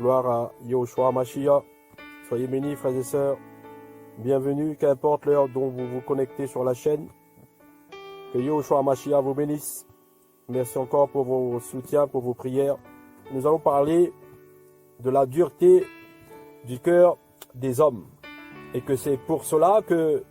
Gloire à Yahushua Mashiach. Soyez bénis, frères et sœurs. Bienvenue, qu'importe l'heure dont vous vous connectez sur la chaîne. Que Yahushua Mashiach vous bénisse. Merci encore pour vos soutiens, pour vos prières. Nous allons parler de la dureté du cœur des hommes. Et que c'est pour cela que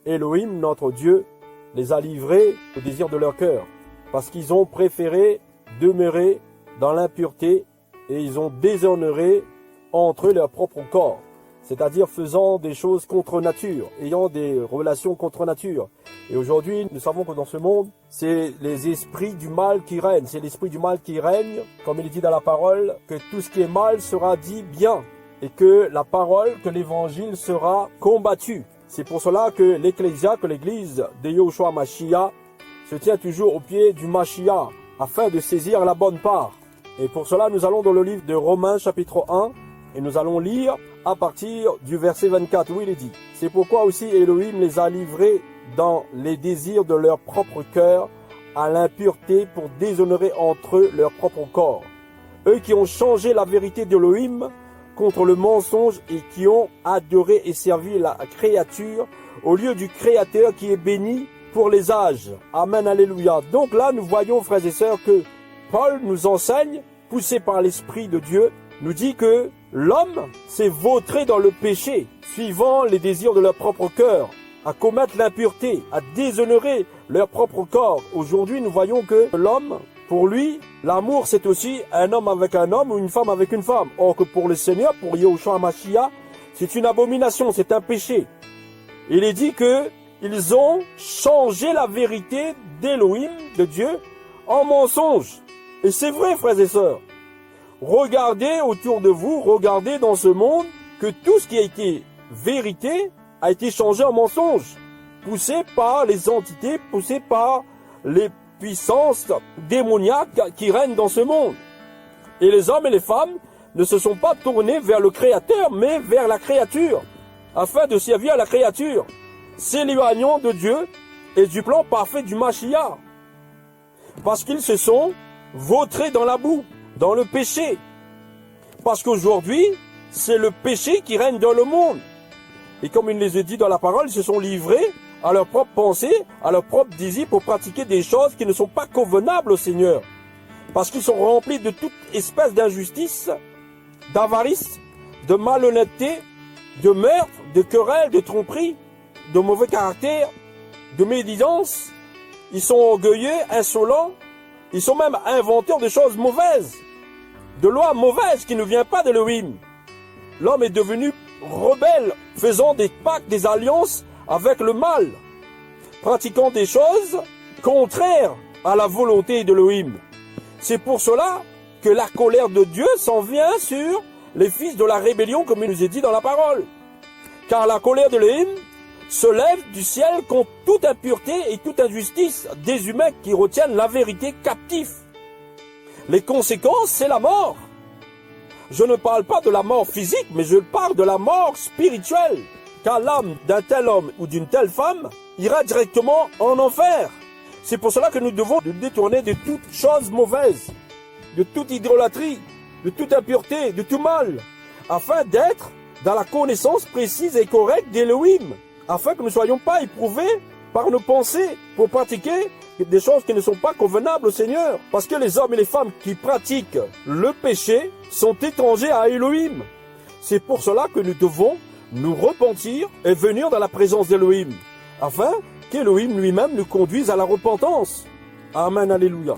Elohim, notre Dieu, les a livrés au désir de leur cœur. Parce qu'ils ont préféré demeurer dans l'impureté et ils ont déshonoré entre eux leur propre corps. C'est-à-dire faisant des choses contre nature, ayant des relations contre nature. Et aujourd'hui, nous savons que dans ce monde, c'est les esprits du mal qui règnent. C'est l'esprit du mal qui règne, comme il est dit dans la parole, que tout ce qui est mal sera dit bien. Et que la parole, que l'évangile sera combattu. C'est pour cela que l'Ecclésia, que l'église de Yahushua Mashiach, se tient toujours au pied du Mashiach, afin de saisir la bonne part. Et pour cela, nous allons dans le livre de Romains, chapitre 1, et nous allons lire à partir du verset 24, où il est dit « C'est pourquoi aussi Elohim les a livrés dans les désirs de leur propre cœur à l'impureté pour déshonorer entre eux leur propre corps. Eux qui ont changé la vérité d'Elohim contre le mensonge et qui ont adoré et servi la créature au lieu du Créateur qui est béni pour les âges. » Amen, alléluia. Donc là, nous voyons, frères et sœurs, que Paul nous enseigne, poussé par l'Esprit de Dieu, nous dit que l'homme s'est vautré dans le péché, suivant les désirs de leur propre cœur, à commettre l'impureté, à déshonorer leur propre corps. Aujourd'hui, nous voyons que l'homme, pour lui, l'amour, c'est aussi un homme avec un homme ou une femme avec une femme. Or que pour le Seigneur, pour Yahushua Mashiach, c'est une abomination, c'est un péché. Il est dit que ils ont changé la vérité d'Elohim, de Dieu, en mensonge. Et c'est vrai, frères et sœurs. Regardez autour de vous, regardez dans ce monde, que tout ce qui a été vérité a été changé en mensonge. Poussé par les entités, poussé par les puissances démoniaques qui règnent dans ce monde. Et les hommes et les femmes ne se sont pas tournés vers le Créateur, mais vers la créature, afin de servir la créature, s'éloignant de Dieu et du plan parfait du Mashiach. Parce qu'ils se sont vautrés dans la boue, dans le péché. Parce qu'aujourd'hui, c'est le péché qui règne dans le monde. Et comme il les a dit dans la parole, ils se sont livrés à leurs propres pensées, à leurs propres désirs pour pratiquer des choses qui ne sont pas convenables au Seigneur. Parce qu'ils sont remplis de toute espèce d'injustice, d'avarice, de malhonnêteté, de meurtre, de querelle, de tromperie, de mauvais caractère, de médisance. Ils sont orgueilleux, insolents. Ils sont même inventeurs de choses mauvaises, de lois mauvaises qui ne viennent pas d'Elohim. L'homme est devenu rebelle, faisant des pactes, des alliances avec le mal, pratiquant des choses contraires à la volonté d'Elohim. C'est pour cela que la colère de Dieu s'en vient sur les fils de la rébellion, comme il nous est dit dans la parole. Car la colère d'Elohim se lève du ciel contre toute impureté et toute injustice des humains qui retiennent la vérité captifs. Les conséquences, c'est la mort. Je ne parle pas de la mort physique, mais je parle de la mort spirituelle. Car l'âme d'un tel homme ou d'une telle femme ira directement en enfer. C'est pour cela que nous devons nous détourner de toutes choses mauvaises, de toute idolâtrie, de toute impureté, de tout mal, afin d'être dans la connaissance précise et correcte d'Elohim, afin que nous ne soyons pas éprouvés par nos pensées pour pratiquer des choses qui ne sont pas convenables au Seigneur. Parce que les hommes et les femmes qui pratiquent le péché sont étrangers à Elohim. C'est pour cela que nous devons nous repentir et venir dans la présence d'Elohim, afin qu'Elohim lui-même nous conduise à la repentance. Amen, alléluia.